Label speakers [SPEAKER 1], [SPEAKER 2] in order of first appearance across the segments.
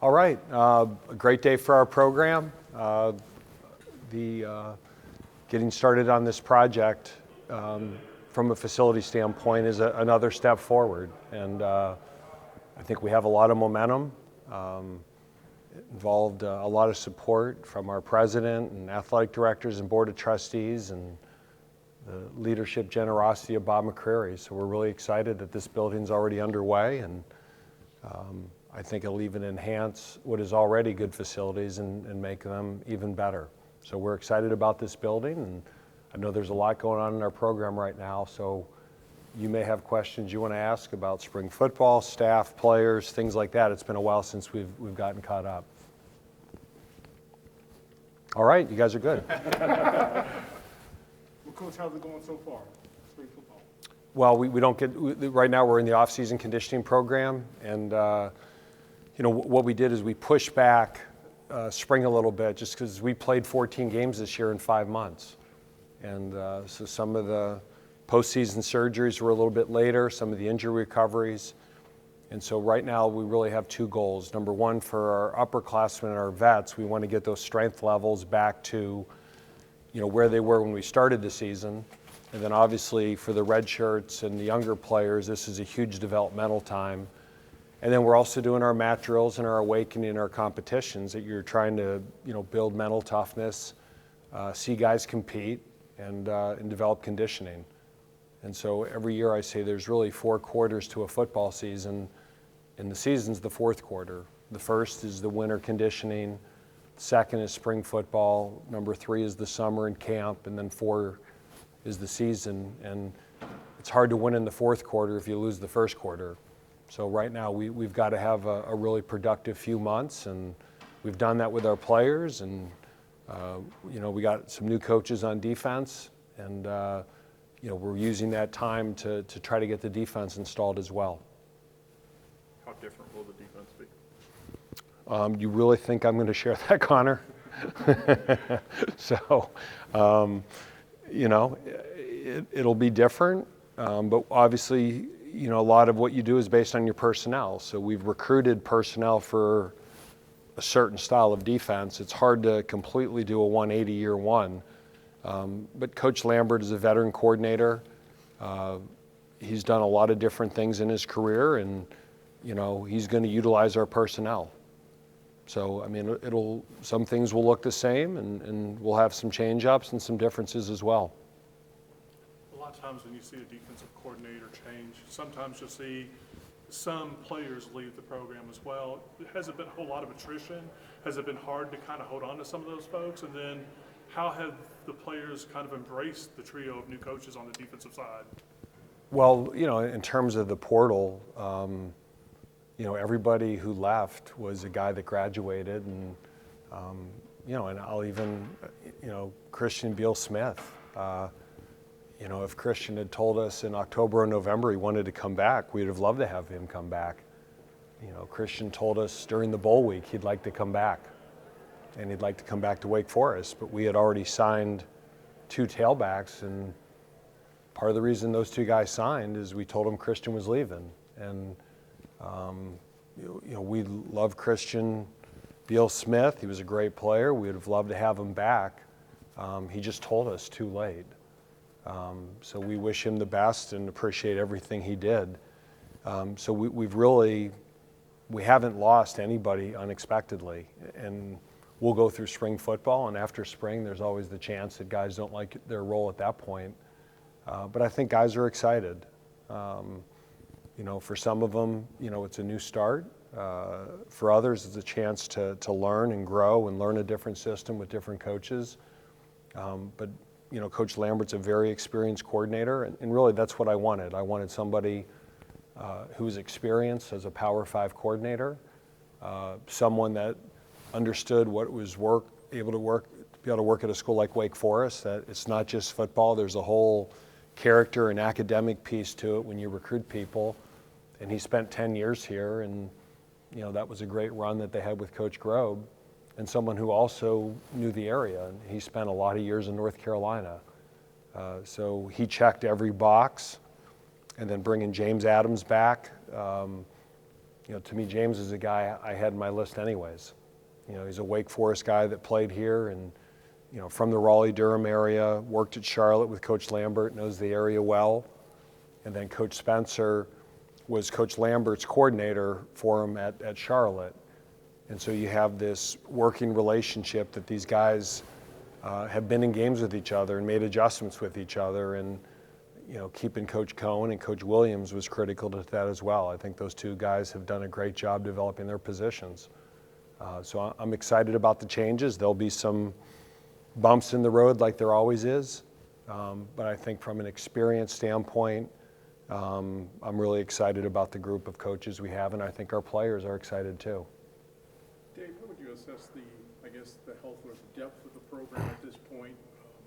[SPEAKER 1] All right, a great day for our program. Getting started on this project from a facility standpoint is another step forward, and I think we have a lot of momentum. It involved a lot of support from our president and athletic directors and board of trustees and the leadership generosity of Bob McCreary. So we're really excited that this building's already underway, and I think it'll even enhance what is already good facilities and make them even better. So we're excited about this building, and I know there's a lot going on in our program right now, so you may have questions you want to ask about spring football, staff, players, things like that. It's been a while since we've gotten caught up. All right, you guys are good.
[SPEAKER 2] Well, Coach, how's it going so far, spring football?
[SPEAKER 1] Well, we don't get, right now we're in the off-season conditioning program, and what we did is we pushed back spring a little bit just because we played 14 games this year in 5 months. And so some of the postseason surgeries were a little bit later, some of the injury recoveries. And so right now we really have two goals. Number one, for our upperclassmen and our vets, we want to get those strength levels back to where they were when we started the season. And then obviously for the red shirts and the younger players, this is a huge developmental time. And then we're also doing our mat drills and our awakening and our competitions that you're trying to build mental toughness, see guys compete, and develop conditioning. And so every year I say there's really 4 quarters to a football season, and the season's the 4th quarter. The first is the winter conditioning, the second is spring football, number 3 is the summer and camp, and then 4 is the season. And it's hard to win in the 4th quarter if you lose the 1st quarter. So right now we've got to have a really productive few months, and we've done that with our players, and we got some new coaches on defense, and we're using that time to try to get the defense installed as well.
[SPEAKER 2] How different will the defense be?
[SPEAKER 1] You really think I'm going to share that, Connor? So, it'll be different, but obviously, a lot of what you do is based on your personnel. So we've recruited personnel for a certain style of defense. It's hard to completely do a 180 year one. But Coach Lambert is a veteran coordinator. He's done a lot of different things in his career, and he's going to utilize our personnel. So, some things will look the same, and we'll have some change-ups and some differences as well.
[SPEAKER 2] A lot of times when you see a defensive coordinator change, sometimes you'll see some players leave the program as well. Has it been a whole lot of attrition? Has it been hard to kind of hold on to some of those folks? And then how have the players kind of embraced the trio of new coaches on the defensive side?
[SPEAKER 1] Well, in terms of the portal, everybody who left was a guy that graduated, and and I'll even, Christian Beal-Smith. If Christian had told us in October or November he wanted to come back, we'd have loved to have him come back. Christian told us during the bowl week he'd like to come back, and he'd like to come back to Wake Forest, but we had already signed 2 tailbacks, and part of the reason those 2 guys signed is we told him Christian was leaving. And we love Christian Beal-Smith. He was a great player. We would have loved to have him back. He just told us too late. So we wish him the best and appreciate everything he did. So we haven't lost anybody unexpectedly. And we'll go through spring football, and after spring there's always the chance that guys don't like their role at that point. But I think guys are excited. For some of them, it's a new start. For others, it's a chance to learn and grow and learn a different system with different coaches. But Coach Lambert's a very experienced coordinator, and really that's what I wanted. I wanted somebody who was experienced as a Power 5 coordinator, someone that understood what it was be able to work at a school like Wake Forest, that it's not just football, there's a whole character and academic piece to it when you recruit people. And he spent 10 years here, and that was a great run that they had with Coach Grobe, and someone who also knew the area. And he spent a lot of years in North Carolina. So he checked every box. And then bringing James Adams back, to me, James is a guy I had in my list anyways. He's a Wake Forest guy that played here and, from the Raleigh-Durham area, worked at Charlotte with Coach Lambert, knows the area well. And then Coach Spencer was Coach Lambert's coordinator for him at Charlotte. And so you have this working relationship that these guys have been in games with each other and made adjustments with each other. And, keeping Coach Cohen and Coach Williams was critical to that as well. I think those two guys have done a great job developing their positions. So I'm excited about the changes. There'll be some bumps in the road like there always is. But I think from an experience standpoint, I'm really excited about the group of coaches we have, and I think our players are excited too.
[SPEAKER 3] Dave, how would you assess the health or the depth of the program at this point?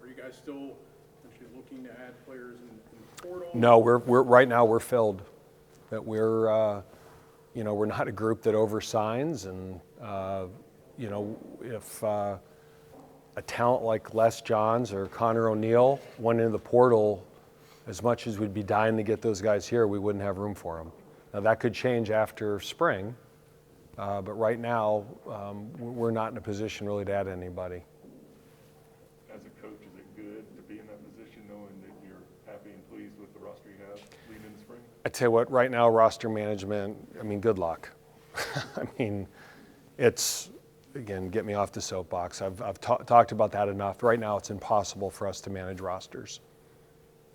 [SPEAKER 3] Are you guys still actually looking to add players in the portal?
[SPEAKER 1] No, we're right now we're filled. That we're not a group that oversigns, and if a talent like Les Johns or Connor O'Neill went into the portal, as much as we'd be dying to get those guys here, we wouldn't have room for them. Now that could change after spring, but right now we're not in a position really to add anybody.
[SPEAKER 4] As a coach, is it good to be in that position knowing that you're happy and pleased with the roster you have leading in the spring?
[SPEAKER 1] I tell you what, right now roster management, good luck. It's, again, get me off the soapbox. I've talked about that enough. Right now it's impossible for us to manage rosters.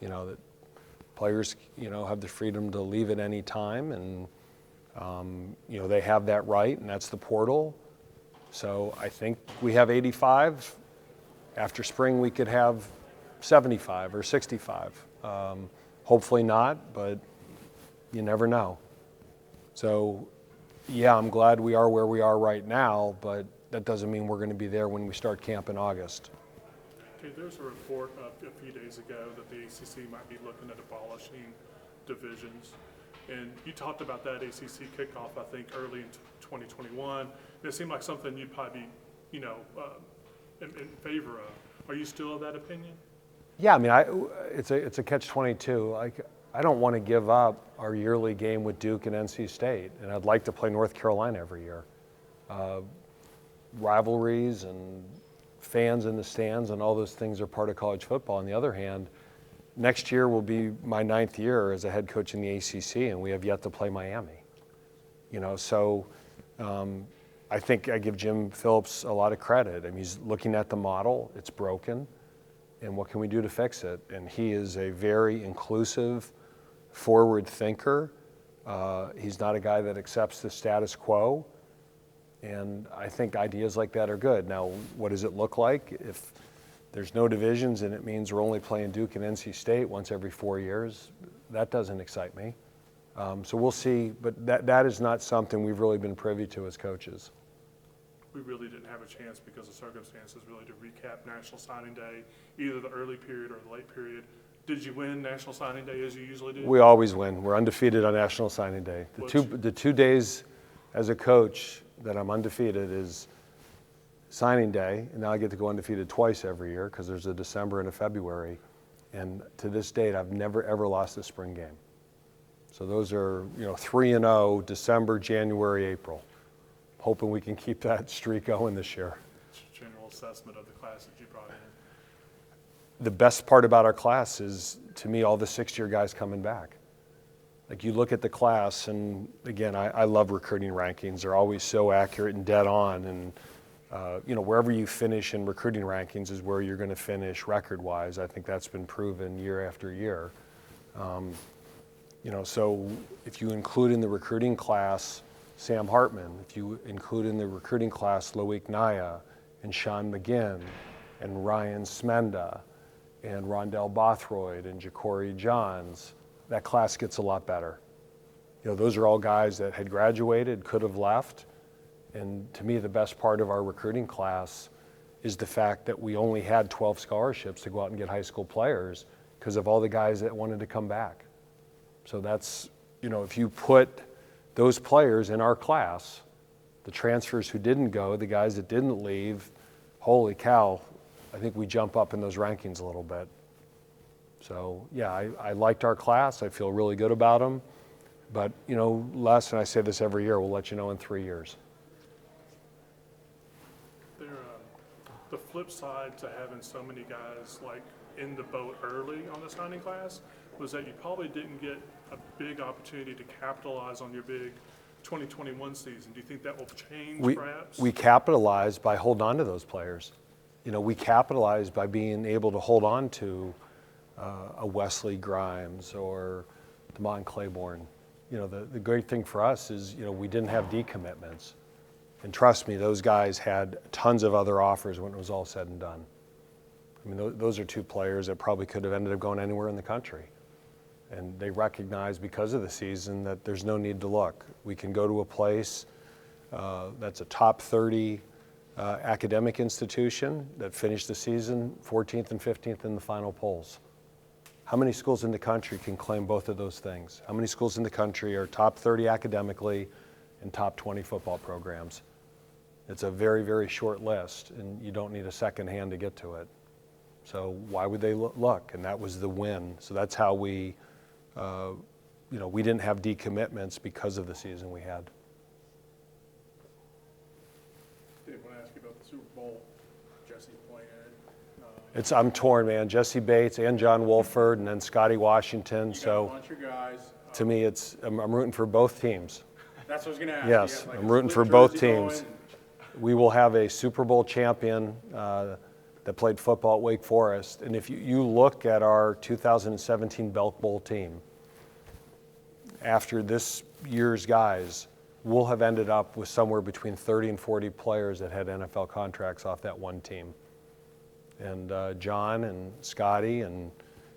[SPEAKER 1] That players, have the freedom to leave at any time, and, they have that right, and that's the portal. So I think we have 85. After spring, we could have 75 or 65. Hopefully not, but you never know. So, yeah, I'm glad we are where we are right now, but that doesn't mean we're going to be there when we start camp in August.
[SPEAKER 2] Okay, there's a report a few days ago that the ACC might be looking at abolishing divisions. And you talked about that ACC kickoff, I think, early in 2021. It seemed like something you'd probably be, in favor of. Are you still of that opinion?
[SPEAKER 1] Yeah, it's a catch-22. I don't want to give up our yearly game with Duke and NC State, and I'd like to play North Carolina every year. Rivalries and fans in the stands and all those things are part of college football. On the other hand, next year will be my 9th year as a head coach in the ACC, and we have yet to play Miami. So I think I give Jim Phillips a lot of credit. He's looking at the model. It's broken, and what can we do to fix it? And he is a very inclusive, forward thinker. He's not a guy that accepts the status quo. And I think ideas like that are good. Now, what does it look like? If there's no divisions and it means we're only playing Duke and NC State once every 4 years, that doesn't excite me. So we'll see, but that is not something we've really been privy to as coaches.
[SPEAKER 2] We really didn't have a chance because of circumstances really to recap National Signing Day, either the early period or the late period. Did you win National Signing Day as you usually do?
[SPEAKER 1] We always win. We're undefeated on National Signing Day. The two days as a coach that I'm undefeated is signing day, and now I get to go undefeated twice every year because there's a December and a February. And to this date, I've never, ever lost a spring game. So those are, 3-0, December, January, April. Hoping we can keep that streak going this year.
[SPEAKER 2] General assessment of the class that you brought in.
[SPEAKER 1] The best part about our class is, to me, all the 6-year guys coming back. Like, you look at the class, and again, I love recruiting rankings. They're always so accurate and dead on. And, wherever you finish in recruiting rankings is where you're going to finish record-wise. I think that's been proven year after year. So if you include in the recruiting class Sam Hartman, if you include in the recruiting class Loic Naya and Sean McGinn and Ryan Smenda and Rondell Bothroyd and Ja'Cory Johns, that class gets a lot better. Those are all guys that had graduated, could have left. And to me, the best part of our recruiting class is the fact that we only had 12 scholarships to go out and get high school players because of all the guys that wanted to come back. So that's, if you put those players in our class, the transfers who didn't go, the guys that didn't leave, holy cow, I think we jump up in those rankings a little bit. So, yeah, I liked our class. I feel really good about them. But, you know, Les, and I say this every year, we'll let you know in 3 years.
[SPEAKER 2] There, the flip side to having so many guys like in the boat early on the signing class was that you probably didn't get a big opportunity to capitalize on your big 2021 season. Do you think that will change perhaps?
[SPEAKER 1] We capitalized by holding on to those players. You know, we capitalized by being able to hold on to a Wesley Grimes or Damon Claiborne. You know, the great thing for us is, you know, we didn't have decommitments. And trust me, those guys had tons of other offers when it was all said and done. I mean, those are two players that probably could have ended up going anywhere in the country. And they recognize because of the season that there's no need to look. We can go to a place that's a top 30 academic institution that finished the season 14th and 15th in the final polls. How many schools in the country can claim both of those things? How many schools in the country are top 30 academically and top 20 football programs? It's a very, very short list, and you don't need a second hand to get to it. So why would they look? And that was the win. So that's how we, you know, we didn't have decommitments because of the season we had.
[SPEAKER 3] Dave, I want to ask you about the Super Bowl. Jesse's playing in it.
[SPEAKER 1] I'm torn, man. Jesse Bates and John Wolford, and then Scotty Washington.
[SPEAKER 3] You got a
[SPEAKER 1] So
[SPEAKER 3] bunch of guys.
[SPEAKER 1] to me, I'm rooting for both teams.
[SPEAKER 3] That's what I was going to ask.
[SPEAKER 1] Yes,
[SPEAKER 3] You have, like,
[SPEAKER 1] I'm
[SPEAKER 3] a
[SPEAKER 1] rooting
[SPEAKER 3] split
[SPEAKER 1] for both
[SPEAKER 3] jersey going.
[SPEAKER 1] teams. We will have a Super Bowl champion that played football at Wake Forest. And if you look at our 2017 Belk Bowl team, after this year's guys, we'll have ended up with somewhere between 30 and 40 players that had NFL contracts off that one team. And John and Scotty and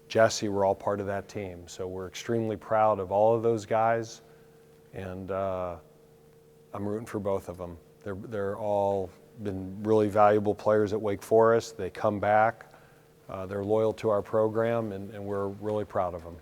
[SPEAKER 1] Jesse were all part of that team. So we're extremely proud of all of those guys. And I'm rooting for both of them. They're all been really valuable players at Wake Forest. They come back. They're loyal to our program, and we're really proud of them.